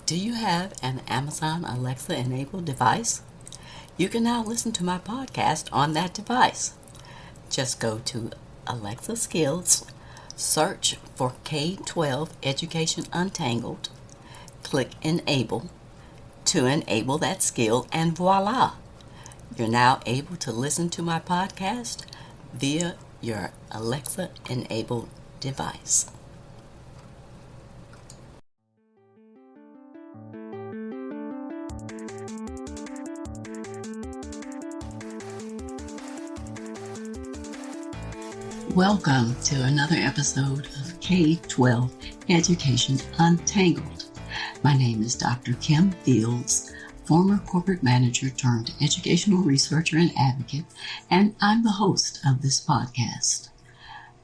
Do you have an Amazon Alexa enabled device? You can now listen to my podcast on that device. Just go to Alexa Skills, search for K-12 Education Untangled, click Enable to enable that skill, and voila! You're now able to listen to my podcast via your Alexa enabled device. Welcome to another episode of K-12 Education Untangled. My name is Dr. Kim Fields, former corporate manager turned educational researcher and advocate, and I'm the host of this podcast.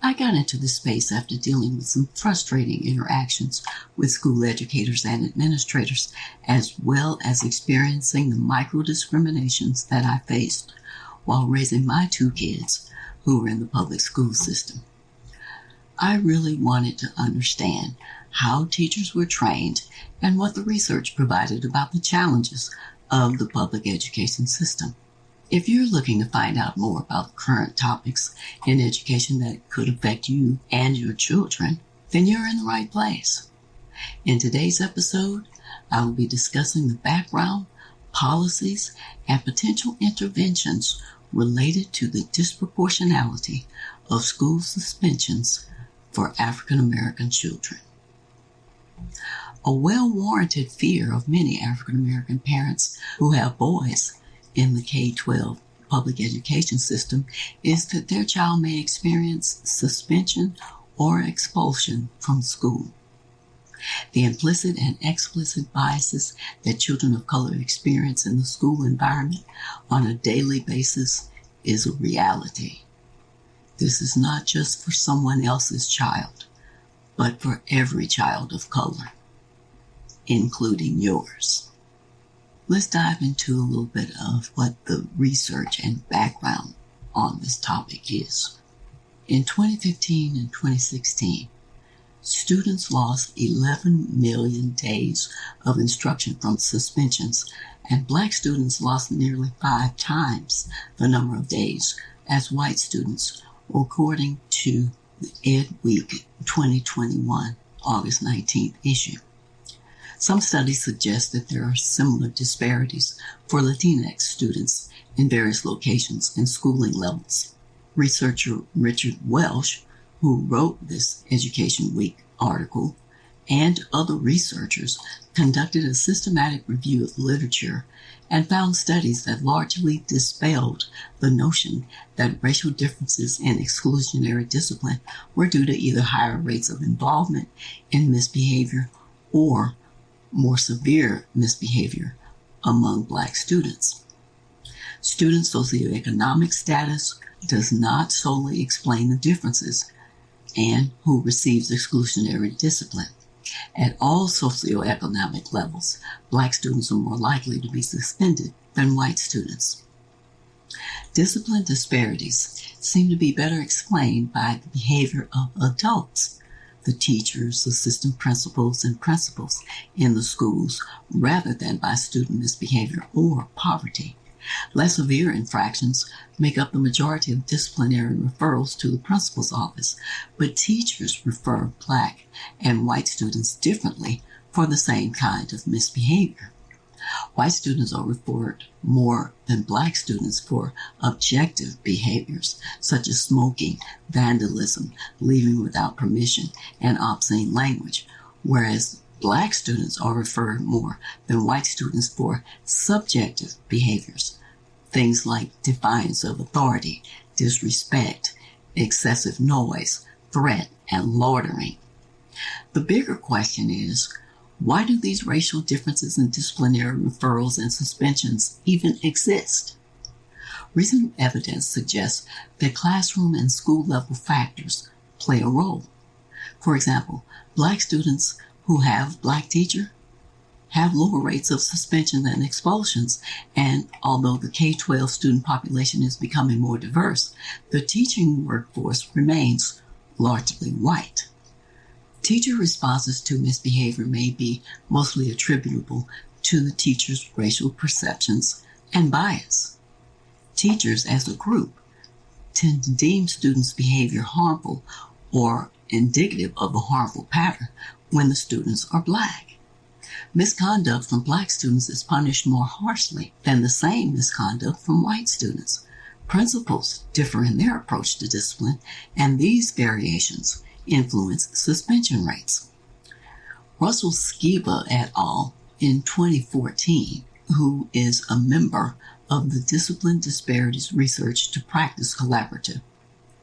I got into this space after dealing with some frustrating interactions with school educators and administrators, as well as experiencing the micro-discriminations that I faced while raising my two kids who were in the public school system. I really wanted to understand how teachers were trained and what the research provided about the challenges of the public education system. If you're looking to find out more about current topics in education that could affect you and your children, then you're in the right place. In today's episode, I will be discussing the background, policies, and potential interventions related to the disproportionality of school suspensions for African American children. A well-warranted fear of many African American parents who have boys in the K-12 public education system is that their child may experience suspension or expulsion from school. The implicit and explicit biases that children of color experience in the school environment on a daily basis is a reality. This is not just for someone else's child, but for every child of color, including yours. Let's dive into a little bit of what the research and background on this topic is. In 2015 and 2016, students lost 11 million days of instruction from suspensions, and Black students lost nearly 5 times the number of days as white students, according to the Ed Week 2021 August 19th issue. Some studies suggest that there are similar disparities for Latinx students in various locations and schooling levels. Researcher Richard Welsh, who wrote this Education Week article, and other researchers conducted a systematic review of literature and found studies that largely dispelled the notion that racial differences in exclusionary discipline were due to either higher rates of involvement in misbehavior or more severe misbehavior among Black students. Student socioeconomic status does not solely explain the differences and who receives exclusionary discipline. At all socioeconomic levels, Black students are more likely to be suspended than white students. Discipline disparities seem to be better explained by the behavior of adults, the teachers, assistant principals, and principals in the schools, rather than by student misbehavior or poverty. Less severe infractions make up the majority of disciplinary referrals to the principal's office, but teachers refer Black and white students differently for the same kind of misbehavior. White students are referred more than Black students for objective behaviors such as smoking, vandalism, leaving without permission, and obscene language, whereas Black students are referred more than white students for subjective behaviors, things like defiance of authority, disrespect, excessive noise, threat, and loitering. The bigger question is, why do these racial differences in disciplinary referrals and suspensions even exist? Recent evidence suggests that classroom and school level factors play a role. For example, Black students who have Black teacher have lower rates of suspension than expulsions, and although the K-12 student population is becoming more diverse, the teaching workforce remains largely white. Teacher responses to misbehavior may be mostly attributable to the teacher's racial perceptions and bias. Teachers as a group tend to deem students' behavior harmful or indicative of a harmful pattern when the students are Black. Misconduct from Black students is punished more harshly than the same misconduct from white students. Principals differ in their approach to discipline, and these variations influence suspension rates. Russell Skiba et al. In 2014, who is a member of the Discipline Disparities Research to Practice Collaborative,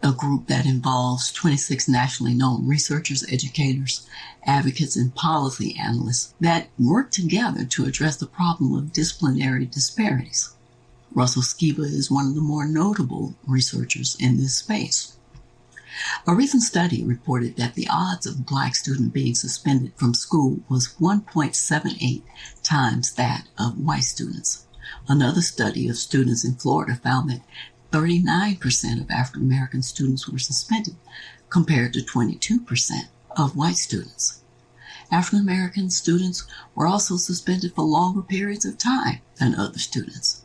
a group that involves 26 nationally known researchers, educators, advocates, and policy analysts that work together to address the problem of disciplinary disparities. Russell Skiba is one of the more notable researchers in this space. A recent study reported that the odds of a Black student being suspended from school was 1.78 times that of white students. Another study of students in Florida found that 39% of African American students were suspended, compared to 22% of white students. African American students were also suspended for longer periods of time than other students.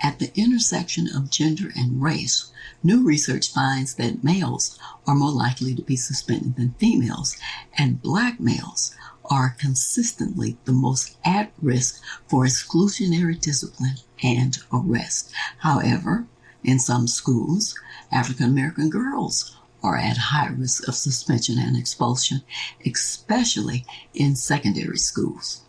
At the intersection of gender and race, new research finds that males are more likely to be suspended than females, and Black males are consistently the most at risk for exclusionary discipline and arrest. However, in some schools, African American girls are at high risk of suspension and expulsion, especially in secondary schools.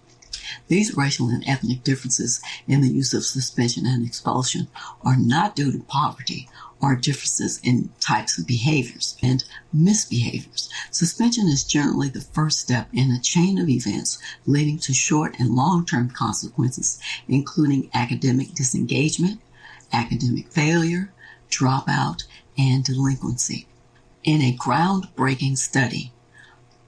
These racial and ethnic differences in the use of suspension and expulsion are not due to poverty or differences in types of behaviors and misbehaviors. Suspension is generally the first step in a chain of events leading to short and long-term consequences, including academic disengagement, academic failure, dropout, and delinquency. In a groundbreaking study,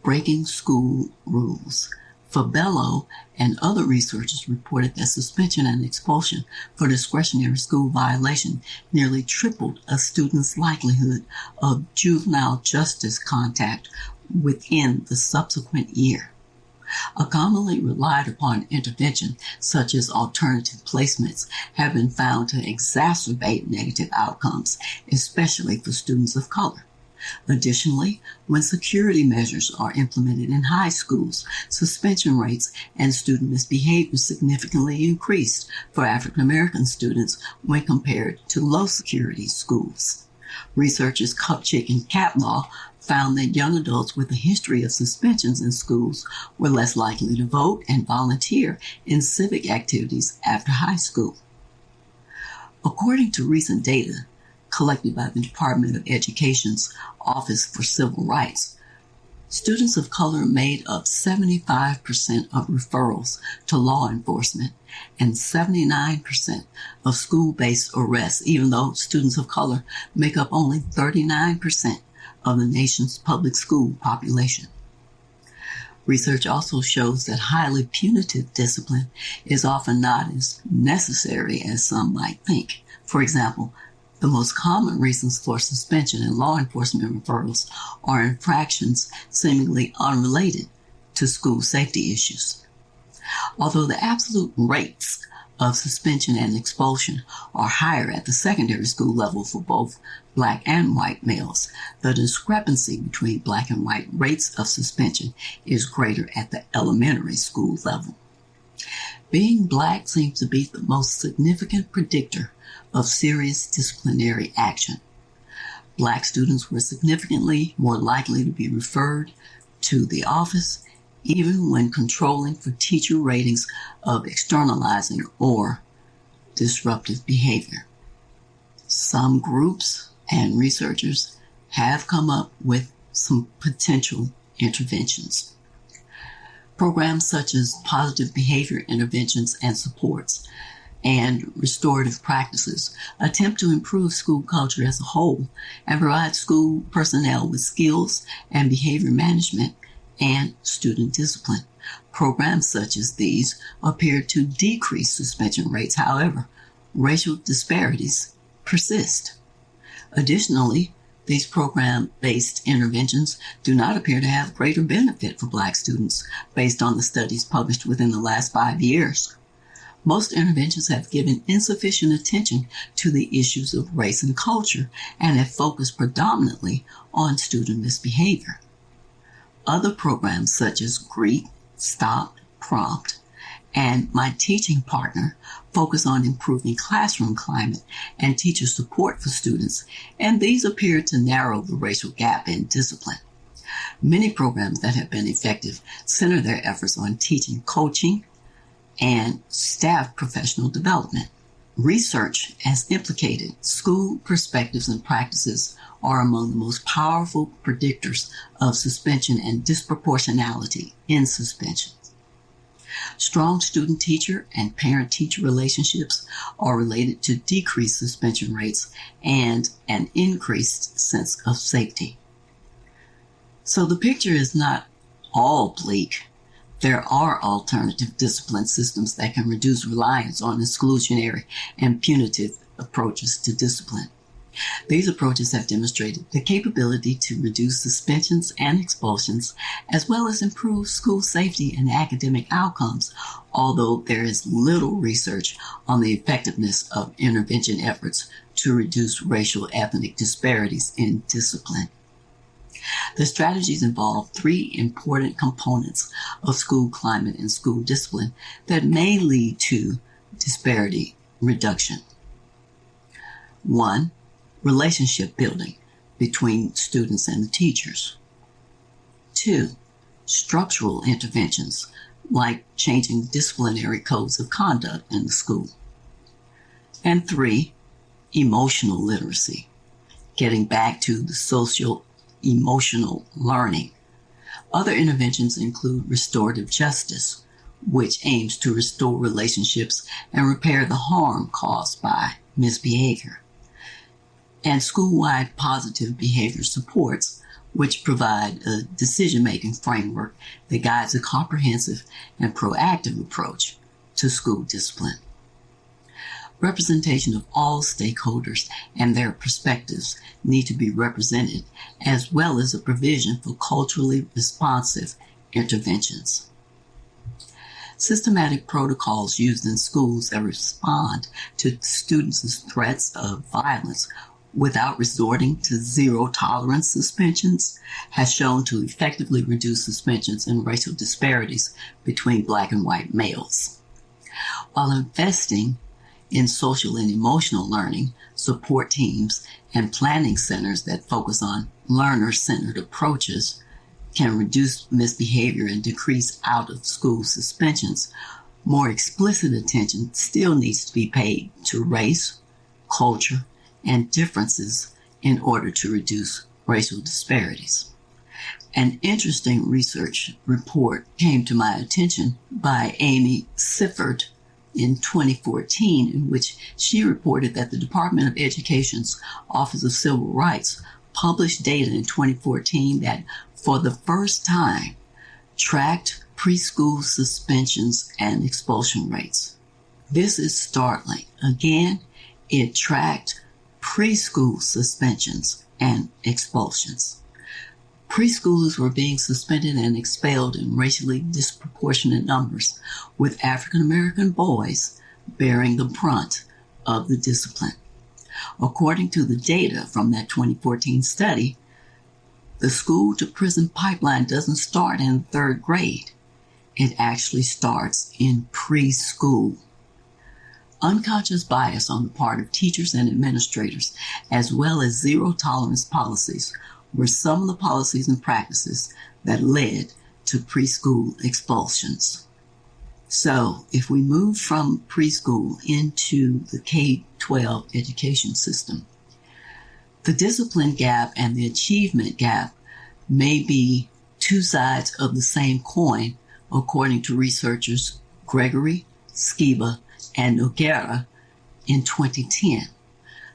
Breaking School Rules, Fabello and other researchers reported that suspension and expulsion for discretionary school violation nearly tripled a student's likelihood of juvenile justice contact within the subsequent year. A commonly relied upon intervention, such as alternative placements, have been found to exacerbate negative outcomes, especially for students of color. Additionally, when security measures are implemented in high schools, suspension rates and student misbehavior significantly increased for African American students when compared to low security schools. Researchers Kupchik and Catlaw found that young adults with a history of suspensions in schools were less likely to vote and volunteer in civic activities after high school. According to recent data collected by the Department of Education's Office for Civil Rights, students of color made up 75% of referrals to law enforcement and 79% of school-based arrests, even though students of color make up only 39% of the nation's public school population. Research also shows that highly punitive discipline is often not as necessary as some might think. For example, the most common reasons for suspension in law enforcement referrals are infractions seemingly unrelated to school safety issues. Although the absolute rates of suspension and expulsion are higher at the secondary school level for both Black and white males, the discrepancy between Black and white rates of suspension is greater at the elementary school level. Being Black seems to be the most significant predictor of serious disciplinary action. Black students were significantly more likely to be referred to the office, even when controlling for teacher ratings of externalizing or disruptive behavior. Some groups and researchers have come up with some potential interventions. Programs such as positive behavior interventions and supports and restorative practices attempt to improve school culture as a whole and provide school personnel with skills and behavior management and student discipline. Programs such as these appear to decrease suspension rates. However, racial disparities persist. Additionally, These program-based interventions do not appear to have greater benefit for Black students based on the studies published within the last 5 years. Most interventions have given insufficient attention to the issues of race and culture and have focused predominantly on student misbehavior. Other programs such as Greet, Stop, Prompt, and My Teaching Partner focus on improving classroom climate and teacher support for students, and these appear to narrow the racial gap in discipline. Many programs that have been effective center their efforts on teaching coaching and staff professional development. Research has implicated school perspectives and practices are among the most powerful predictors of suspension and disproportionality in suspension. Strong student-teacher and parent-teacher relationships are related to decreased suspension rates and an increased sense of safety. So the picture is not all bleak. There are alternative discipline systems that can reduce reliance on exclusionary and punitive approaches to discipline. These approaches have demonstrated the capability to reduce suspensions and expulsions, as well as improve school safety and academic outcomes, although there is little research on the effectiveness of intervention efforts to reduce racial ethnic disparities in discipline. The strategies involve 3 important components of school climate and school discipline that may lead to disparity reduction. 1. Relationship building between students and the teachers. 2. Structural interventions like changing disciplinary codes of conduct in the school. And 3. Emotional literacy, getting back to the social emotional learning. Other interventions include restorative justice, which aims to restore relationships and repair the harm caused by misbehavior, and school-wide positive behavior supports, which provide a decision-making framework that guides a comprehensive and proactive approach to school discipline. Representation of all stakeholders and their perspectives need to be represented, as well as a provision for culturally responsive interventions. Systematic protocols used in schools that respond to students' threats of violence without resorting to zero-tolerance suspensions has shown to effectively reduce suspensions and racial disparities between Black and white males. While investing in social and emotional learning, support teams, and planning centers that focus on learner-centered approaches can reduce misbehavior and decrease out-of-school suspensions, more explicit attention still needs to be paid to race, culture, and differences in order to reduce racial disparities. An interesting research report came to my attention by Amy Sifford in 2014, in which she reported that the Department of Education's Office of Civil Rights published data in 2014 that, for the first time, tracked preschool suspensions and expulsion rates. This is startling. Again, it tracked preschool suspensions and expulsions. Preschoolers were being suspended and expelled in racially disproportionate numbers, with African American boys bearing the brunt of the discipline. According to the data from that 2014 study, the school-to-prison pipeline doesn't start in 3rd grade. It actually starts in preschool. Unconscious bias on the part of teachers and administrators, as well as zero-tolerance policies, were some of the policies and practices that led to preschool expulsions. So, if we move from preschool into the K-12 education system, the discipline gap and the achievement gap may be 2 sides of the same coin, according to researchers Gregory, Skiba, and Noguera in 2010.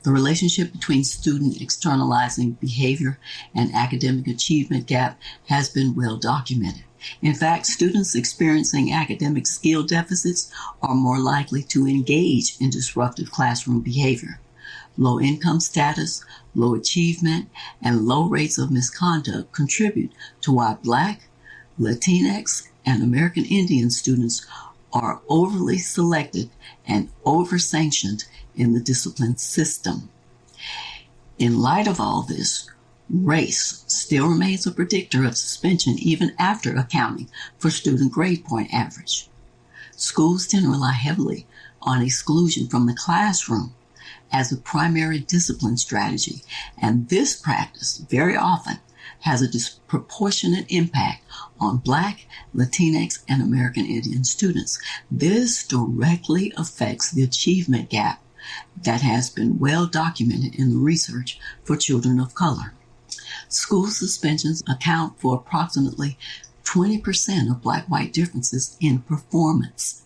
The relationship between student externalizing behavior and academic achievement gap has been well documented. In fact, students experiencing academic skill deficits are more likely to engage in disruptive classroom behavior. Low income status, low achievement, and low rates of misconduct contribute to why Black, Latinx, and American Indian students are overly selected and over-sanctioned in the discipline system. In light of all this, race still remains a predictor of suspension even after accounting for student grade point average. Schools tend to rely heavily on exclusion from the classroom as a primary discipline strategy, and this practice very often has a disproportionate impact on Black, Latinx, and American Indian students. This directly affects the achievement gap that has been well documented in the research for children of color. School suspensions account for approximately 20% of Black-white differences in performance.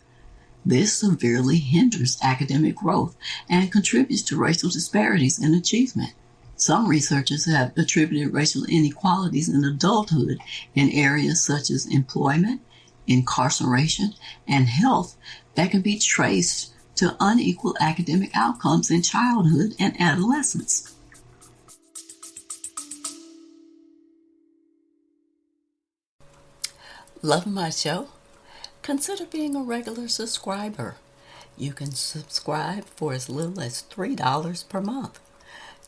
This severely hinders academic growth and contributes to racial disparities in achievement. Some researchers have attributed racial inequalities in adulthood in areas such as employment, incarceration, and health that can be traced to unequal academic outcomes in childhood and adolescence. Love my show? Consider being a regular subscriber. You can subscribe for as little as $3 per month.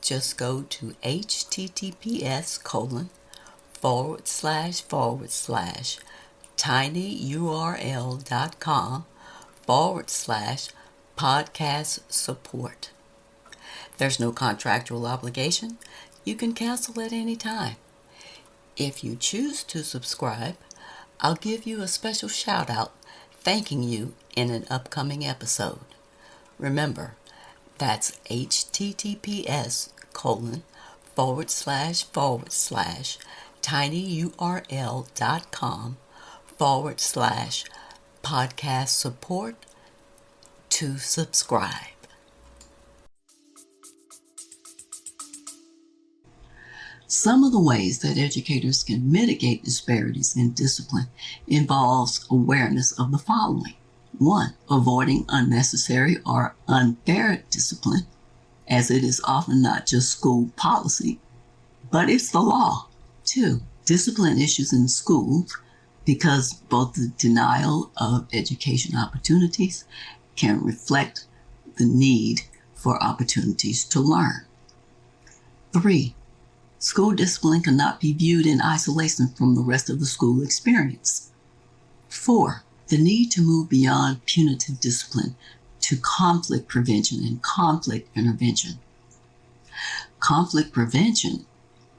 Just go to https://tinyurl.com/podcast support. There's no contractual obligation. You can cancel at any time. If you choose to subscribe, I'll give you a special shout out thanking you in an upcoming episode. Remember, that's https://tinyurl.com/podcast support to subscribe. Some of the ways that educators can mitigate disparities in discipline involves awareness of the following. 1. Avoiding unnecessary or unfair discipline, as it is often not just school policy, but it's the law. 2. Discipline issues in schools, because both the denial of education opportunities can reflect the need for opportunities to learn. 3. School discipline cannot be viewed in isolation from the rest of the school experience. 4. The need to move beyond punitive discipline to conflict prevention and conflict intervention. Conflict prevention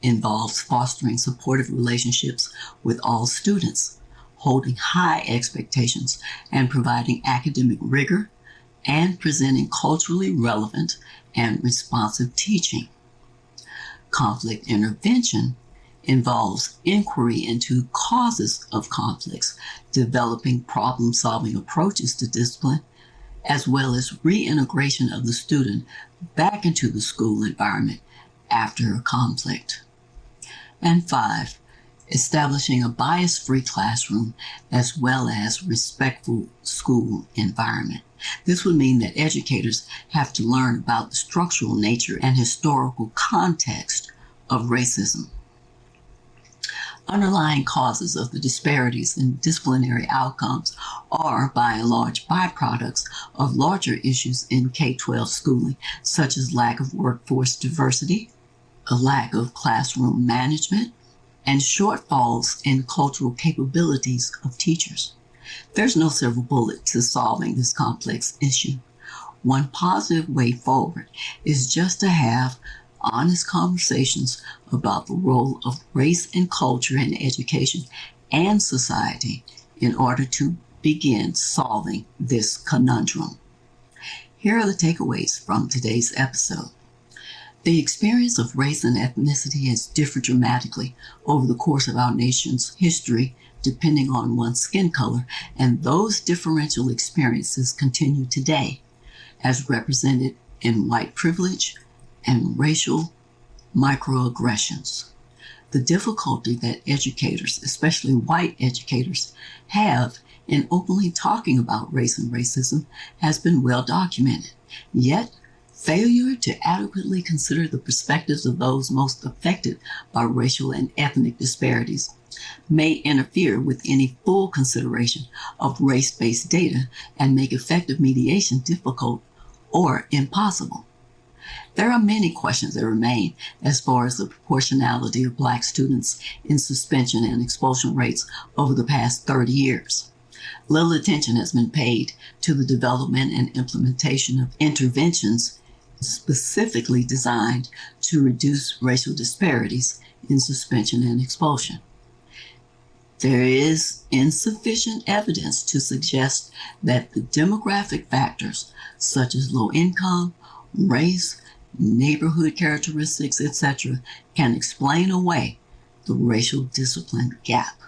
involves fostering supportive relationships with all students, holding high expectations, and providing academic rigor, and presenting culturally relevant and responsive teaching. Conflict intervention involves inquiry into causes of conflicts, developing problem-solving approaches to discipline, as well as reintegration of the student back into the school environment after a conflict. And 5, establishing a bias-free classroom as well as respectful school environment. This would mean that educators have to learn about the structural nature and historical context of racism. Underlying causes of the disparities in disciplinary outcomes are, by and large, byproducts of larger issues in K-12 schooling, such as lack of workforce diversity, a lack of classroom management, and shortfalls in cultural capabilities of teachers. There's no silver bullet to solving this complex issue. One positive way forward is just to have honest conversations about the role of race and culture in education and society in order to begin solving this conundrum. Here are the takeaways from today's episode. The experience of race and ethnicity has differed dramatically over the course of our nation's history, depending on one's skin color, and those differential experiences continue today, as represented in white privilege and racial microaggressions. The difficulty that educators, especially white educators, have in openly talking about race and racism has been well documented. Yet, Failure to adequately consider the perspectives of those most affected by racial and ethnic disparities may interfere with any full consideration of race-based data and make effective mediation difficult or impossible. There are many questions that remain as far as the proportionality of Black students in suspension and expulsion rates over the past 30 years. Little attention has been paid to the development and implementation of interventions specifically designed to reduce racial disparities in suspension and expulsion. There is insufficient evidence to suggest that the demographic factors such as low income, race, neighborhood characteristics, etc., can explain away the racial discipline gap.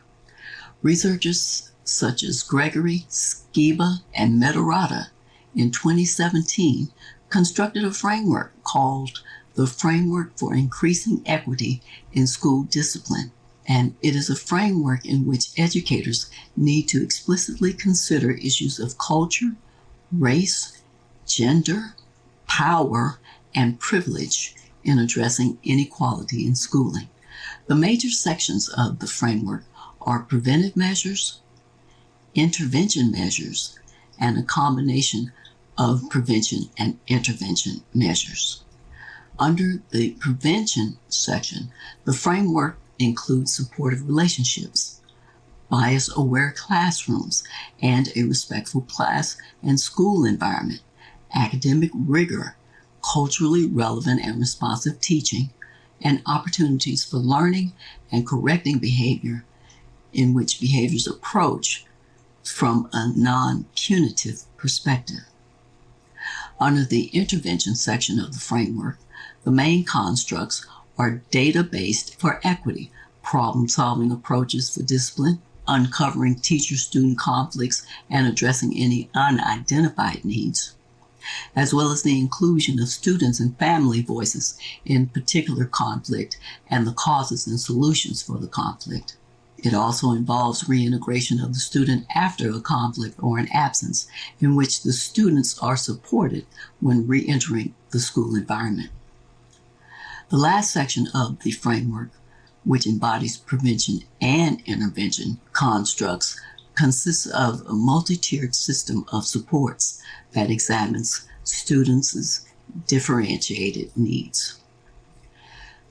Researchers such as Gregory, Skiba, and Medarata in 2017 constructed a framework called the Framework for Increasing Equity in School Discipline, and it is a framework in which educators need to explicitly consider issues of culture, race, gender, power, and privilege in addressing inequality in schooling. The major sections of the framework are preventive measures, intervention measures, and a combination of prevention and intervention measures. Under the prevention section, the framework includes supportive relationships, bias-aware classrooms, and a respectful class and school environment, academic rigor, culturally relevant and responsive teaching, and opportunities for learning and correcting behavior in which behaviors approach from a non-punitive perspective. Under the intervention section of the framework, the main constructs are data-based for equity, problem-solving approaches for discipline, uncovering teacher-student conflicts, and addressing any unidentified needs, as well as the inclusion of students and family voices in particular conflict and the causes and solutions for the conflict. It also involves reintegration of the student after a conflict or an absence, in which the students are supported when re-entering the school environment. The last section of the framework, which embodies prevention and intervention constructs, consists of a multi-tiered system of supports that examines students' differentiated needs.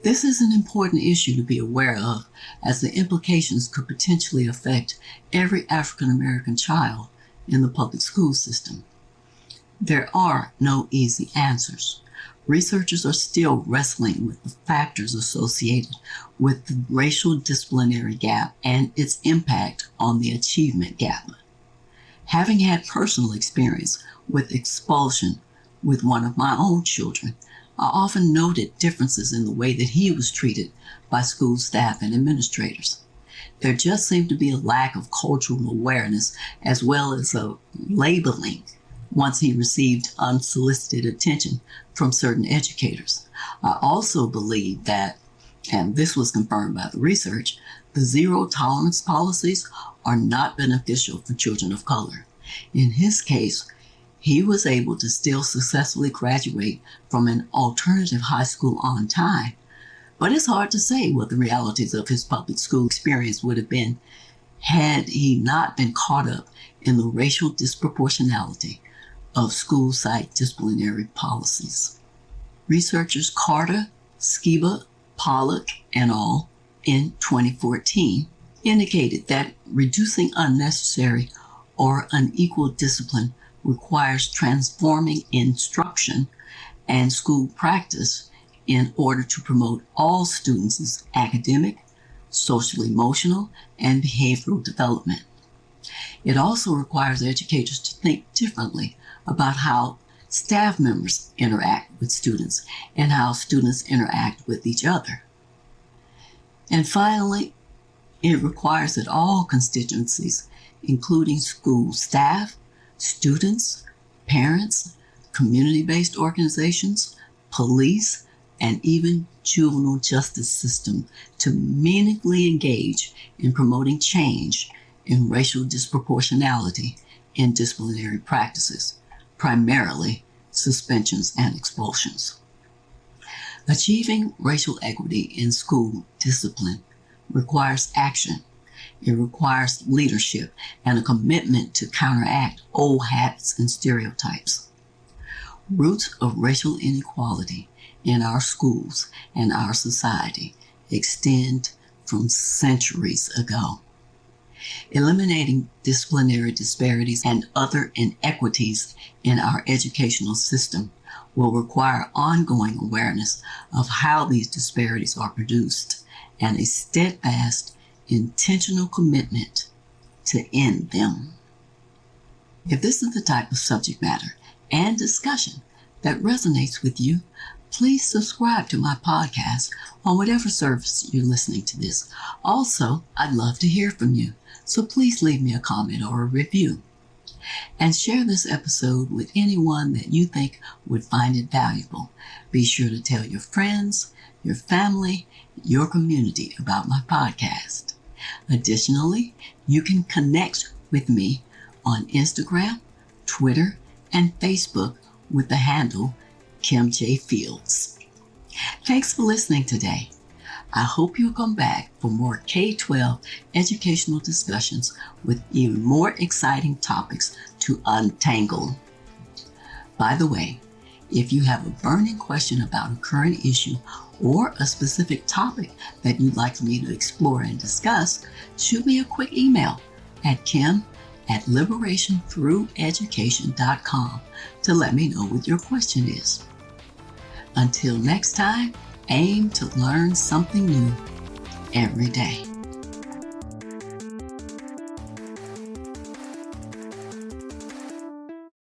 This is an important issue to be aware of, as the implications could potentially affect every African American child in the public school system. There are no easy answers. Researchers are still wrestling with the factors associated with the racial disciplinary gap and its impact on the achievement gap. Having had personal experience with expulsion with one of my own children, I often noted differences in the way that he was treated by school staff and administrators. There just seemed to be a lack of cultural awareness as well as a labeling once he received unsolicited attention from certain educators. I also believe that, and this was confirmed by the research, the zero tolerance policies are not beneficial for children of color. In his case, he was able to still successfully graduate from an alternative high school on time, but it's hard to say what the realities of his public school experience would have been had he not been caught up in the racial disproportionality of school site disciplinary policies. Researchers Carter, Skiba, Pollock, et al. In 2014 indicated that reducing unnecessary or unequal discipline requires transforming instruction and school practice in order to promote all students' academic, social, emotional, and behavioral development. It also requires educators to think differently about how staff members interact with students and how students interact with each other. And finally, it requires that all constituencies, including school staff, students, parents, community-based organizations, police, and even juvenile justice system, to meaningfully engage in promoting change in racial disproportionality in disciplinary practices, primarily suspensions, and expulsions. Achieving racial equity in school discipline requires action. It requires leadership and a commitment to counteract old habits and stereotypes. Roots of racial inequality in our schools and our society extend from centuries ago. Eliminating disciplinary disparities and other inequities in our educational system will require ongoing awareness of how these disparities are produced and a steadfast, intentional commitment to end them. If this is the type of subject matter and discussion that resonates with you, please subscribe to my podcast on whatever service you're listening to this. Also, I'd love to hear from you, so please leave me a comment or a review. And share this episode with anyone that you think would find it valuable. Be sure to tell your friends, your family, your community about my podcast. Additionally, you can connect with me on Instagram, Twitter, and Facebook with the handle Kim J. Fields. Thanks for listening today. I hope you'll come back for more K-12 educational discussions with even more exciting topics to untangle. By the way, if you have a burning question about a current issue or a specific topic that you'd like me to explore and discuss, shoot me a quick email at kim@liberationthrougheducation.com to let me know what your question is. Until next time, aim to learn something new every day.